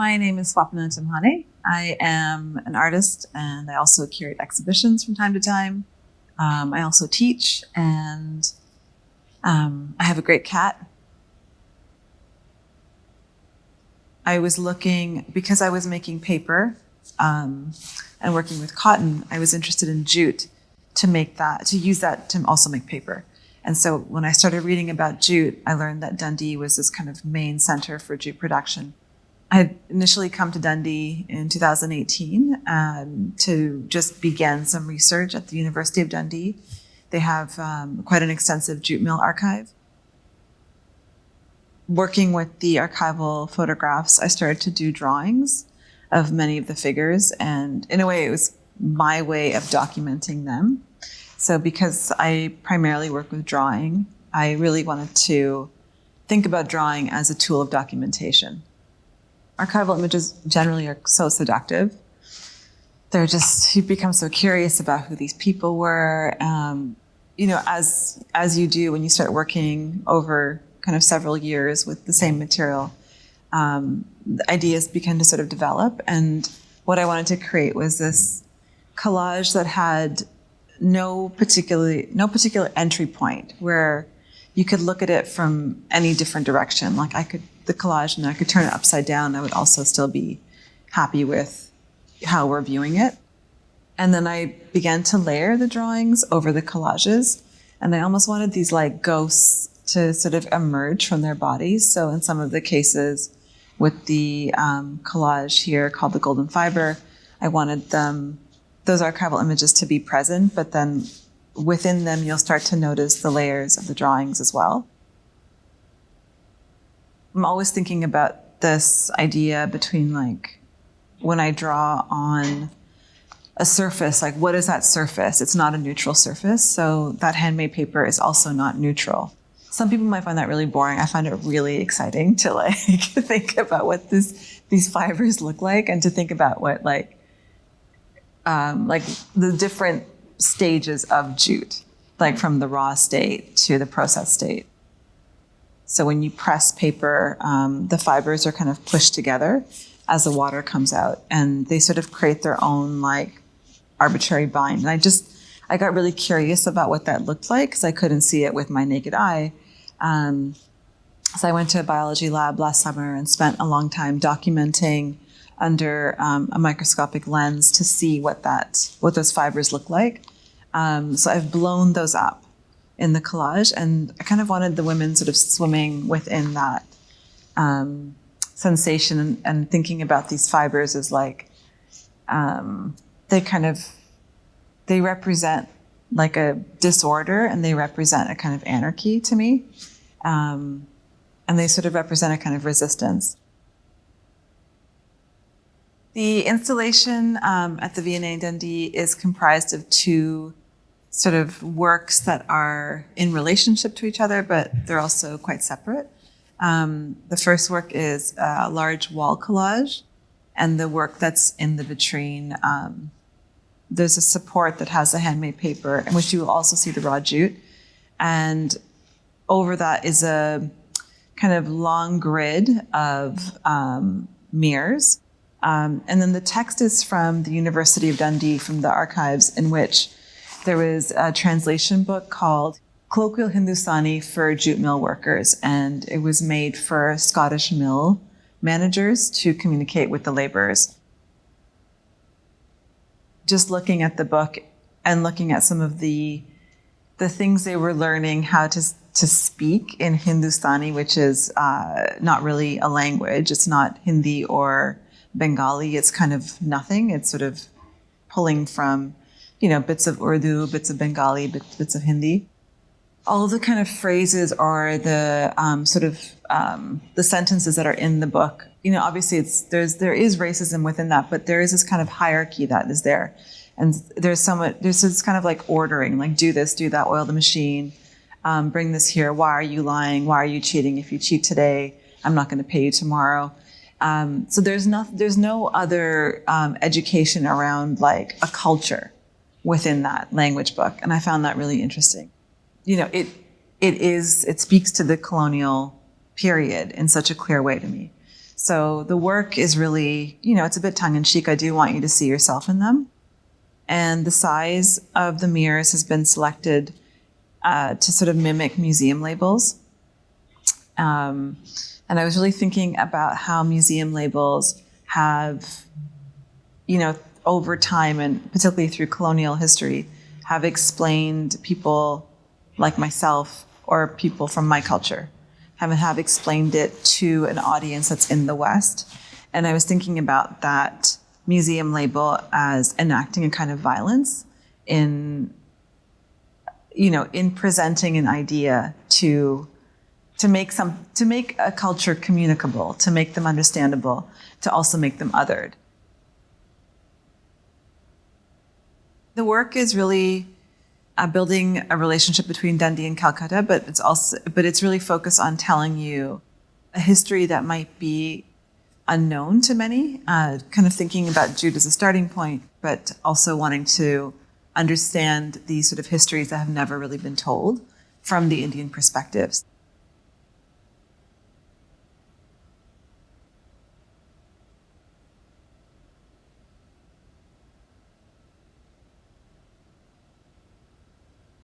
My name is Swapnaa Tamhane. I am an artist and I also curate exhibitions from time to time. I also teach and I have a great cat. I was looking, because I was making paper and working with cotton, I was interested in jute to use that to also make paper. And so when I started reading about jute, I learned that Dundee was this kind of main center for jute production. I had initially come to Dundee in 2018 to just begin some research at the University of Dundee. They have quite an extensive jute mill archive. Working with the archival photographs, I started to do drawings of many of the figures, and in a way it was my way of documenting them. So because I primarily work with drawing, I really wanted to think about drawing as a tool of documentation. Archival images generally are so seductive. You become so curious about who these people were. As you do when you start working over kind of several years with the same material, the ideas begin to sort of develop. And what I wanted to create was this collage that had no particular entry point, where you could look at it from any different direction. Like the collage, and I could turn it upside down. I would also still be happy with how we're viewing it. And then I began to layer the drawings over the collages. And I almost wanted these like ghosts to sort of emerge from their bodies. So in some of the cases with the collage here called the Golden Fibre, I wanted those archival images to be present, but then within them, you'll start to notice the layers of the drawings as well. I'm always thinking about this idea between like, when I draw on a surface, like what is that surface? It's not a neutral surface. So that handmade paper is also not neutral. Some people might find that really boring. I find it really exciting to like think about what these fibers look like, and to think about what like the different stages of jute, like from the raw state to the processed state. So when you press paper, the fibers are kind of pushed together as the water comes out, and they sort of create their own like arbitrary bind. And I got really curious about what that looked like because I couldn't see it with my naked eye. So I went to a biology lab last summer and spent a long time documenting under a microscopic lens to see what those fibers look like. So I've blown those up in the collage, and I kind of wanted the women sort of swimming within that sensation and thinking about these fibers as like they represent like a disorder, and they represent a kind of anarchy to me, and they sort of represent a kind of resistance. The installation at the V&A in Dundee is comprised of two sort of works that are in relationship to each other, but they're also quite separate. The first work is a large wall collage, and the work that's in the vitrine, there's a support that has the handmade paper, in which you will also see the raw jute. And over that is a kind of long grid of mirrors. And then the text is from the University of Dundee, from the archives, in which there was a translation book called Colloquial Hindustani for Jute Mill Workers, and it was made for Scottish mill managers to communicate with the laborers. Just looking at the book and looking at some of the things they were learning how to speak in Hindustani, which is not really a language. It's not Hindi or Bengali. It's kind of nothing. It's sort of pulling from, bits of Urdu, bits of Bengali, bits of Hindi. All the kind of phrases or the the sentences that are in the book. Obviously there is racism within that, but there is this kind of hierarchy that is there, and there's this kind of like ordering, like do this, do that, oil the machine, bring this here. Why are you lying? Why are you cheating? If you cheat today, I'm not going to pay you tomorrow. So there's no other education around like a culture within that language book, and I found that really interesting. It speaks to the colonial period in such a clear way to me. So the work is really, it's a bit tongue-in-cheek. I do want you to see yourself in them. And the size of the mirrors has been selected to sort of mimic museum labels. And I was really thinking about how museum labels have, over time, and particularly through colonial history, have explained people like myself or people from my culture, have explained it to an audience that's in the West. And I was thinking about that museum label as enacting a kind of violence in presenting an idea to make a culture communicable, to make them understandable, to also make them othered. The work is really building a relationship between Dundee and Calcutta, but it's really focused on telling you a history that might be unknown to many, kind of thinking about jute as a starting point, but also wanting to understand these sort of histories that have never really been told from the Indian perspectives.